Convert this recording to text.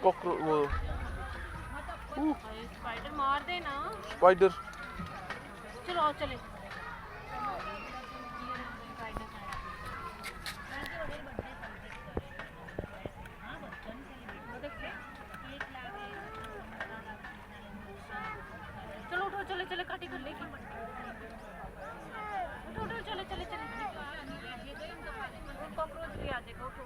Cockroach वो spider मार देना। स्पाइडर चलो आओ चले। चलो उठो चले चले काटी कर लेके उठो उठो चले चले चले कॉकरोच भी आ जाएगा उठो।